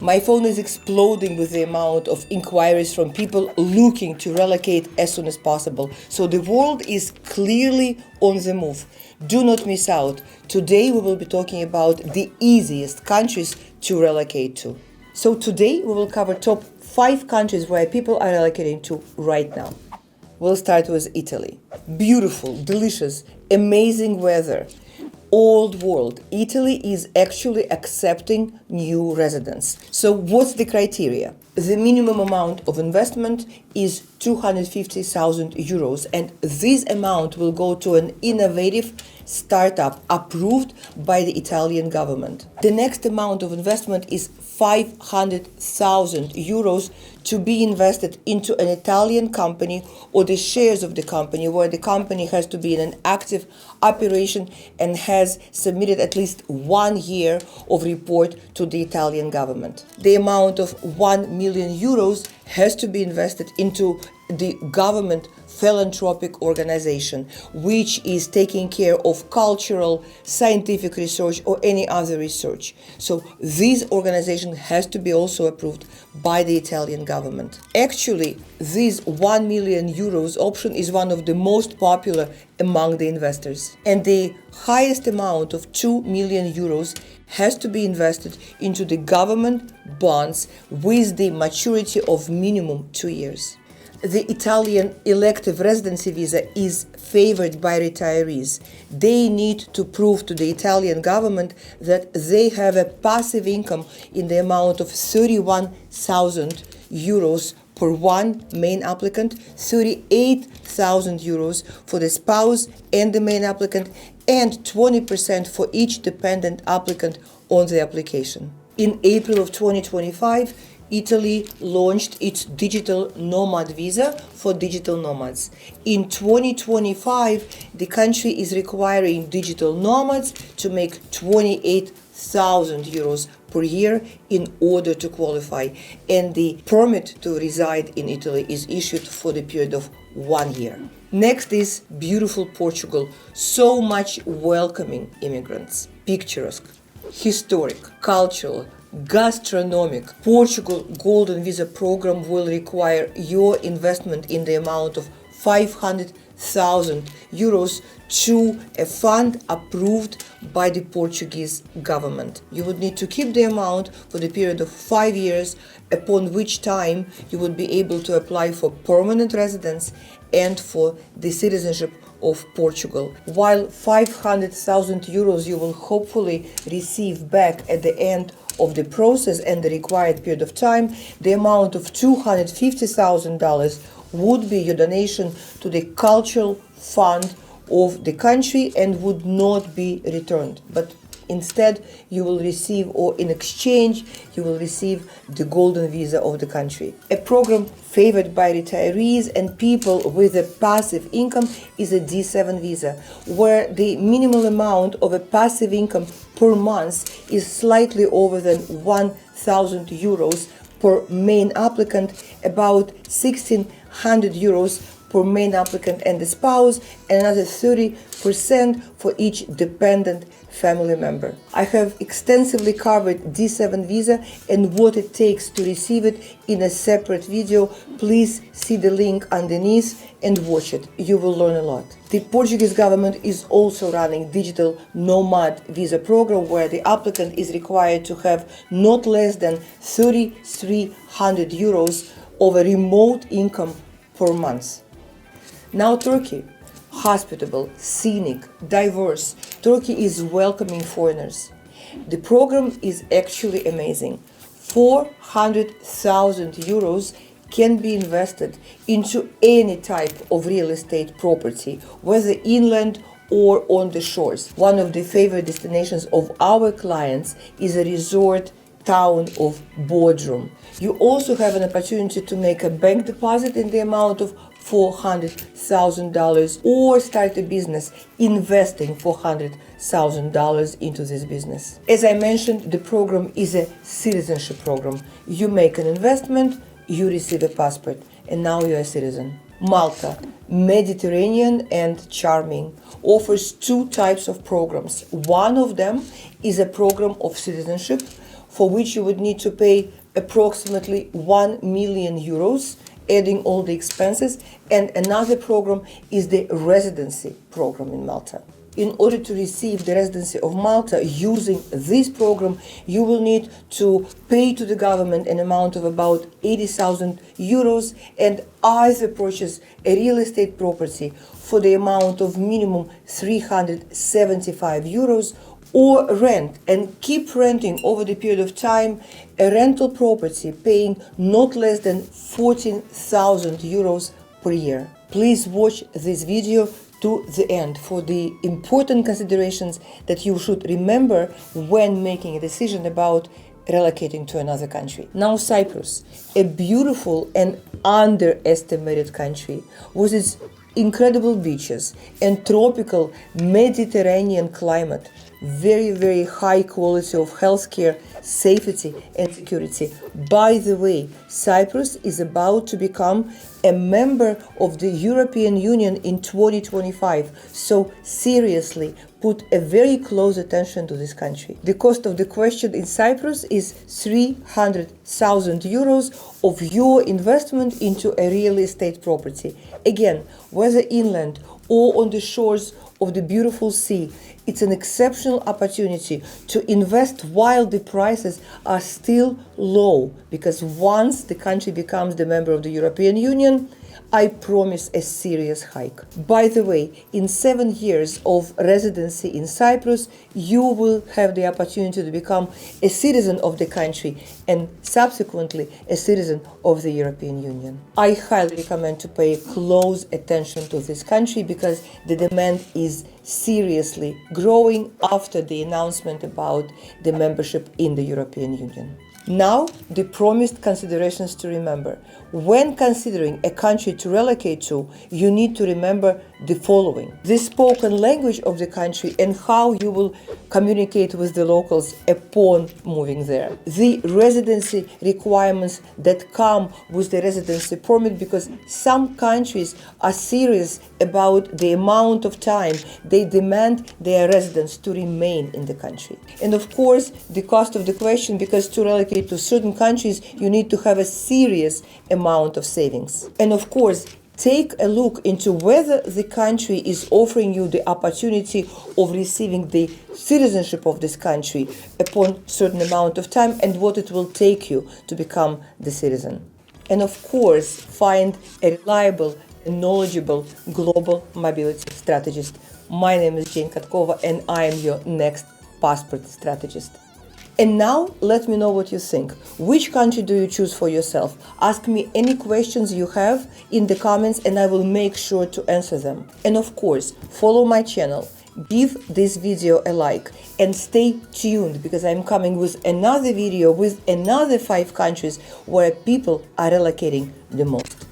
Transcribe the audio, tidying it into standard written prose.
My phone is exploding with the amount of inquiries from people looking to relocate as soon as possible. So the world is clearly on the move. Do not miss out. Today we will be talking about the easiest countries to relocate to. So today we will cover top 5 countries where people are relocating to right now. We'll start with Italy. Beautiful, delicious, amazing weather. Old world. Italy is actually accepting new residents. So what's the criteria? The minimum amount of investment is 250,000 euros, and this amount will go to an innovative startup approved by the Italian government. The next amount of investment is 500,000 euros to be invested into an Italian company or the shares of the company, where the company has to be in an active operation and has submitted at least 1 year of report to the Italian government. The amount of 1 million euros has to be invested into the government philanthropic organization, which is taking care of cultural, scientific research or any other research. So this organization has to be also approved by the Italian government. Actually, this 1 million euros option is one of the most popular among the investors. And the highest amount of 2 million euros has to be invested into the government bonds with the maturity of minimum 2 years. The Italian elective residency visa is favored by retirees. They need to prove to the Italian government that they have a passive income in the amount of 31,000 euros for one main applicant, 38,000 euros for the spouse and the main applicant, and 20% for each dependent applicant on the application. In April of 2025, Italy launched its digital Nomad visa for digital nomads. In 2025, the country is requiring digital nomads to make 28,000 euros per year in order to qualify, and the permit to reside in Italy is issued for the period of 1 year. Next is beautiful Portugal, so much welcoming immigrants. Picturesque, historic, cultural, gastronomic. Portugal Golden Visa program will require your investment in the amount of 500,000 euros to a fund approved by the Portuguese government. You would need to keep the amount for the period of 5 years, upon which time you would be able to apply for permanent residence and for the citizenship of Portugal. While 500,000 euros you will hopefully receive back at the end of the process and the required period of time, the amount of $250,000 would be your donation to the cultural fund of the country and would not be returned. But instead, you will receive, or in exchange, you will receive the golden visa of the country. A program favored by retirees and people with a passive income is a D7 visa, where the minimal amount of a passive income per month is slightly over than 1,000 euros per main applicant, about 1,600 euros per main applicant and the spouse, and another 30% for each dependent family member. I have extensively covered D7 visa and what it takes to receive it in a separate video. Please see the link underneath and watch it. You will learn a lot. The Portuguese government is also running digital Nomad visa program, where the applicant is required to have not less than 3,300 euros of a remote income per month. Now Turkey. Hospitable, scenic, diverse. Turkey is welcoming foreigners. The program is actually amazing. 400,000 euros can be invested into any type of real estate property, whether inland or on the shores. One of the favorite destinations of our clients is a resort town of Bodrum. You also have an opportunity to make a bank deposit in the amount of $400,000 or start a business investing $400,000 into this business. As I mentioned, the program is a citizenship program. You make an investment, you receive a passport, and now you're a citizen. Malta, Mediterranean and charming, offers 2 types of programs. One of them is a program of citizenship for which you would need to pay approximately 1 million euros, adding all the expenses. And another program is the residency program in Malta. In order to receive the residency of Malta using this program, you will need to pay to the government an amount of about 80,000 euros and either purchase a real estate property for the amount of minimum 375 euros or rent and keep renting over the period of time a rental property paying not less than 14,000 euros per year. Please watch this video to the end for the important considerations that you should remember when making a decision about relocating to another country. Now, Cyprus, a beautiful and underestimated country with its incredible beaches and tropical Mediterranean climate, very, very high quality of healthcare, safety and security. By the way, Cyprus is about to become a member of the European Union in 2025. So seriously, put a very close attention to this country. The cost of the question in Cyprus is 300,000 euros of your investment into a real estate property. Again, whether inland or on the shores of the beautiful sea, it's an exceptional opportunity to invest while the prices are still low, because once the country becomes the member of the European Union, I promise a serious hike. By the way, in 7 years of residency in Cyprus, you will have the opportunity to become a citizen of the country and subsequently a citizen of the European Union. I highly recommend to pay close attention to this country because the demand is seriously growing after the announcement about the membership in the European Union. Now, the promised considerations to remember. When considering a country to relocate to, you need to remember the following: the spoken language of the country and how you will communicate with the locals upon moving there. The residency requirements that come with the residency permit, because some countries are serious about the amount of time they demand their residents to remain in the country. And of course, the cost of the question, because to relocate to certain countries, you need to have a serious amount of savings. And of course, take a look into whether the country is offering you the opportunity of receiving the citizenship of this country upon certain amount of time and what it will take you to become the citizen. And of course, find a reliable and knowledgeable global mobility strategist. My name is Katkova and I am your next passport strategist. And now, let me know what you think. Which country do you choose for yourself? Ask me any questions you have in the comments and I will make sure to answer them. And of course, follow my channel, give this video a like and stay tuned because I'm coming with another video with another 5 countries where people are relocating the most.